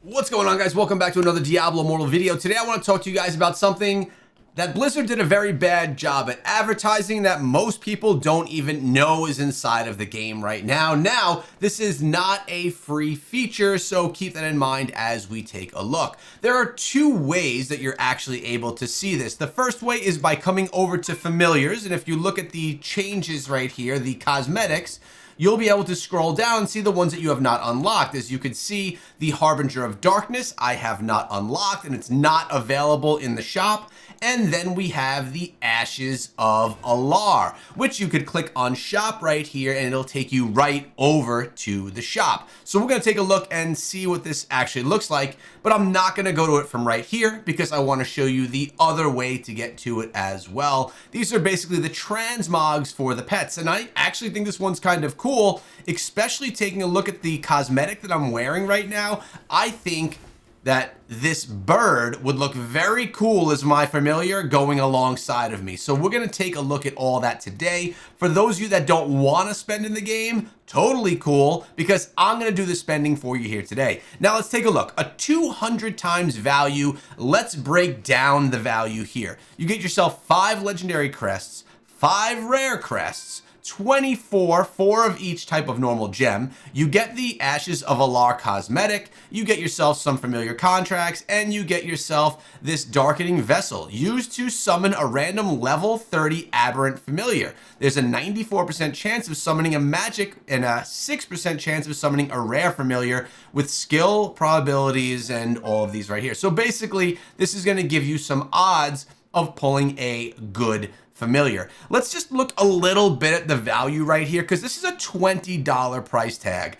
What's going on, guys? Welcome back to another Diablo Immortal video. Today I want to talk to you guys about something that Blizzard did a very bad job at advertising that most people don't even know is inside of the game right now. Now, this is not a free feature, so keep that in mind as we take a look. There are two ways that you're actually able to see this. The first way is by coming over to familiars, and if you look at the changes right here, the cosmetics, you'll be able to scroll down and see the ones that you have not unlocked. As you can see, the Harbinger of Darkness, I have not unlocked, and it's not available in the shop. And then we have the Ashes of Alar, which you could click on shop right here and it'll take you right over to the shop. So we're gonna take a look and see what this actually looks like, but I'm not gonna go to it from right here because I wanna show you the other way to get to it as well. These are basically the transmogs for the pets, and I actually think this one's kind of cool, especially taking a look at the cosmetic that I'm wearing right now. I think that this bird would look very cool as my familiar going alongside of me. So we're gonna take a look at all that today. For those of you that don't wanna spend in the game, totally cool, because I'm gonna do the spending for you here today. Now let's take a look. A 200 times value. Let's break down the value here. You get yourself 5 legendary crests, 5 rare crests, 24, 4 of each type of normal gem. You get the Ashes of Alar cosmetic, you get yourself some familiar contracts, and you get yourself this darkening vessel used to summon a random level 30 aberrant familiar. There's a 94% chance of summoning a magic and a 6% chance of summoning a rare familiar with skill, probabilities, and all of these right here. So basically, this is going to give you some odds of pulling a good familiar. Let's just look a little bit at the value right here, because this is a $20 price tag.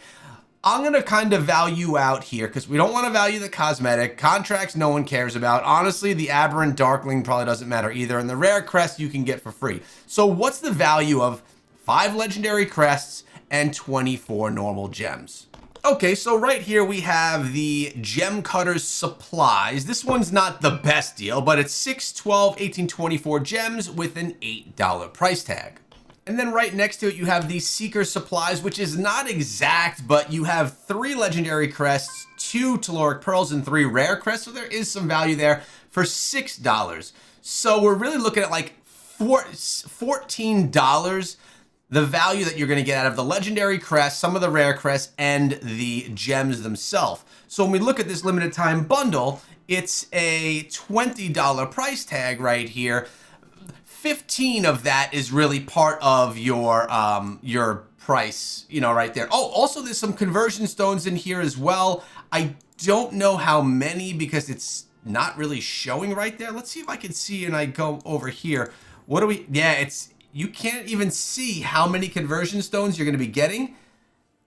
I'm going to kind of value out here because we don't want to value the cosmetic. Contracts no one cares about. Honestly, the aberrant darkling probably doesn't matter either, and the rare crest you can get for free. So what's the value of 5 legendary crests and 24 normal gems? Okay, so right here we have the Gem Cutter's Supplies. This one's not the best deal, but it's 6, 12, 18, 24 gems with an $8 price tag. And then right next to it, you have the Seeker Supplies, which is not exact, but you have 3 legendary crests, 2 Telluric Pearls, and 3 rare crests, so there is some value there for $6. So we're really looking at like $14 the value that you're going to get out of the legendary crest, some of the rare crests, and the gems themselves. So when we look at this limited time bundle, it's a $20 price tag right here. 15 of that is really part of your price, you know, right there. Oh, also there's some conversion stones in here as well. I don't know how many because it's not really showing right there. Let's see if I can see, and I go over here. What do we, yeah, you can't even see how many conversion stones you're going to be getting.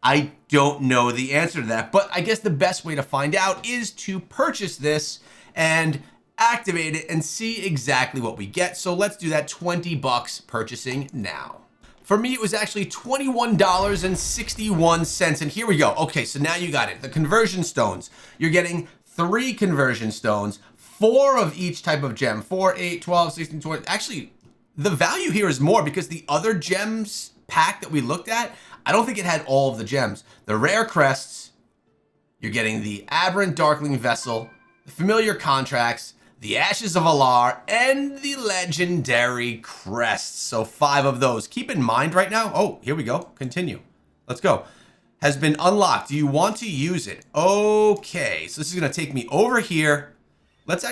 I don't know the answer to that, but I guess the best way to find out is to purchase this and activate it and see exactly what we get. So let's do that. 20 bucks purchasing now. For me, it was actually $21.61, and here we go. Okay, so now you got it. The conversion stones. You're getting 3 conversion stones, 4 of each type of gem, 4, 8, 12, 16, 20. Actually, the value here is more because the other gems pack that we looked at, I don't think it had all of the gems. The rare crests, you're getting the aberrant darkling vessel, the familiar contracts, the Ashes of Alar, and the legendary crests. So 5 of those. Keep in mind right now, oh, here we go. Continue. Let's go. Has been unlocked. Do you want to use it? Okay, so this is going to take me over here. Let's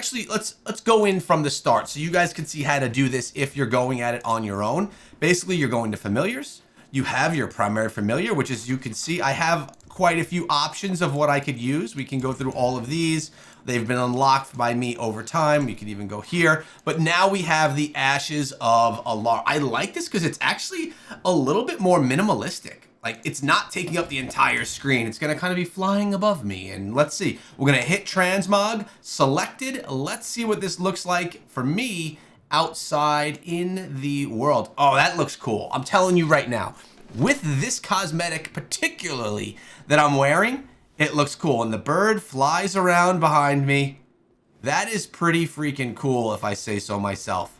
go in from the start so you guys can see how to do this if you're going at it on your own. Basically, you're going to familiars. You have your primary familiar, which as you can see, I have quite a few options of what I could use. We can go through all of these. They've been unlocked by me over time. You can even go here. But now we have the Ashes of Alar. I like this because it's actually a little bit more minimalistic. Like, it's not taking up the entire screen. It's gonna kind of be flying above me. And let's see, we're gonna hit transmog, selected. Let's see what this looks like for me outside in the world. Oh, that looks cool. I'm telling you right now, with this cosmetic particularly that I'm wearing, it looks cool. And the bird flies around behind me. That is pretty freaking cool if I say so myself.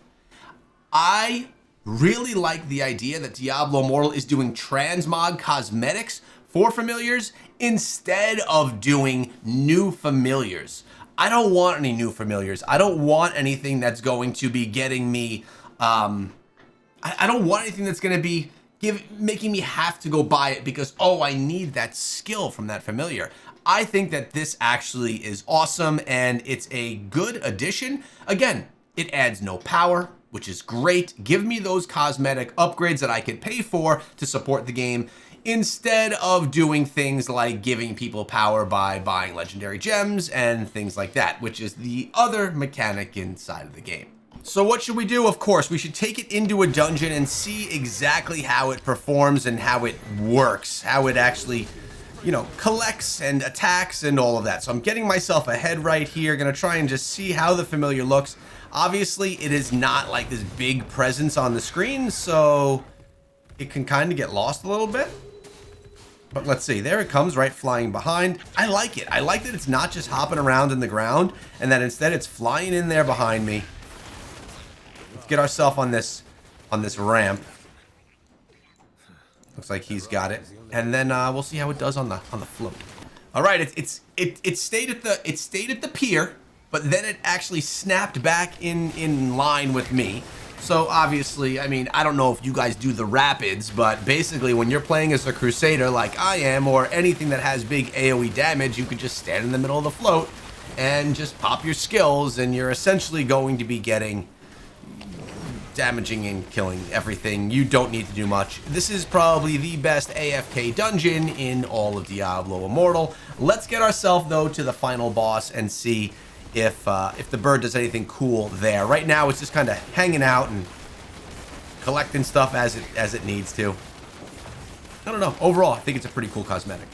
I really like the idea that Diablo Immortal is doing transmog cosmetics for familiars instead of doing new familiars. I don't want any new familiars. I don't want anything that's going to be getting me, I don't want anything that's going to be making me have to go buy it because, oh, I need that skill from that familiar. I think that this actually is awesome and it's a good addition. Again, it adds no power, which is great. Give me those cosmetic upgrades that I could pay for to support the game instead of doing things like giving people power by buying legendary gems and things like that, which is the other mechanic inside of the game. So what should we do? Of course, we should take it into a dungeon and see exactly how it performs and how it works, how it actually, you know, collects and attacks and all of that. So I'm getting myself ahead right here, gonna try and just see how the familiar looks. Obviously, it is not like this big presence on the screen, so it can kind of get lost a little bit. But let's see, there it comes, right, flying behind. I like it. I like that it's not just hopping around in the ground and that instead it's flying in there behind me. Let's get ourselves on this ramp. Looks like he's got it. And then we'll see how it does on the float. All right, it stayed at the pier, but then it actually snapped back in line with me. So obviously, I mean, I don't know if you guys do the rapids, but basically when you're playing as a Crusader like I am, or anything that has big AoE damage, you could just stand in the middle of the float and just pop your skills, and you're essentially going to be getting damaging and killing everything. You don't need to do much. This is probably the best AFK dungeon in all of Diablo Immortal. Let's get ourselves, though, to the final boss and see if the bird does anything cool there. Right now, it's just kind of hanging out and collecting stuff as it needs to. I don't know. Overall, I think it's a pretty cool cosmetic.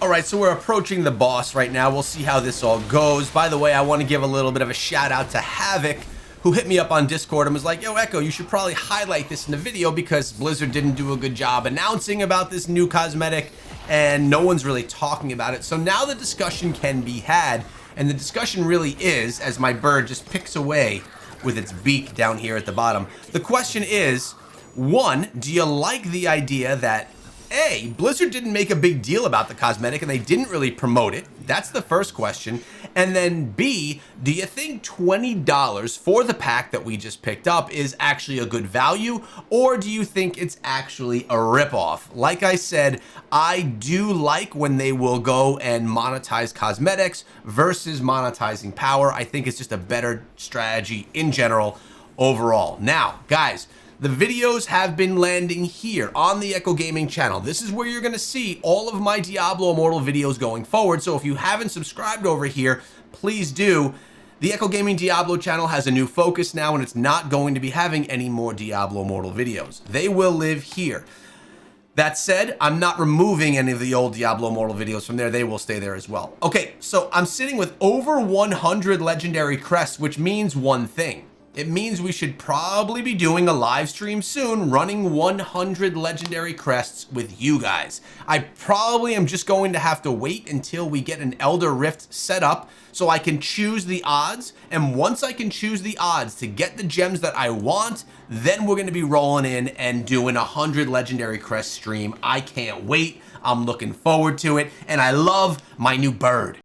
All right, so we're approaching the boss right now. We'll see how this all goes. By the way, I want to give a little bit of a shout out to Havoc, who hit me up on Discord and was like, yo, Echo, you should probably highlight this in the video because Blizzard didn't do a good job announcing about this new cosmetic and no one's really talking about it. So now the discussion can be had, and the discussion really is, as my bird just picks away with its beak down here at the bottom. The question is, one, do you like the idea that A, Blizzard didn't make a big deal about the cosmetic and they didn't really promote it? That's the first question. And then B, do you think $20 for the pack that we just picked up is actually a good value, or do you think it's actually a ripoff? Like I said, I do like when they will go and monetize cosmetics versus monetizing power. I think it's just a better strategy in general overall. Now, guys, the videos have been landing here on the Echo Gaming channel. This is where you're gonna see all of my Diablo Immortal videos going forward. So if you haven't subscribed over here, please do. The Echo Gaming Diablo channel has a new focus now, and it's not going to be having any more Diablo Immortal videos. They will live here. That said, I'm not removing any of the old Diablo Immortal videos from there. They will stay there as well. Okay, so I'm sitting with over 100 legendary crests, which means one thing. It means we should probably be doing a live stream soon running 100 legendary crests with you guys. I probably am just going to have to wait until we get an Elder Rift set up so I can choose the odds. And once I can choose the odds to get the gems that I want, then we're going to be rolling in and doing 100 legendary crest stream. I can't wait. I'm looking forward to it. And I love my new bird.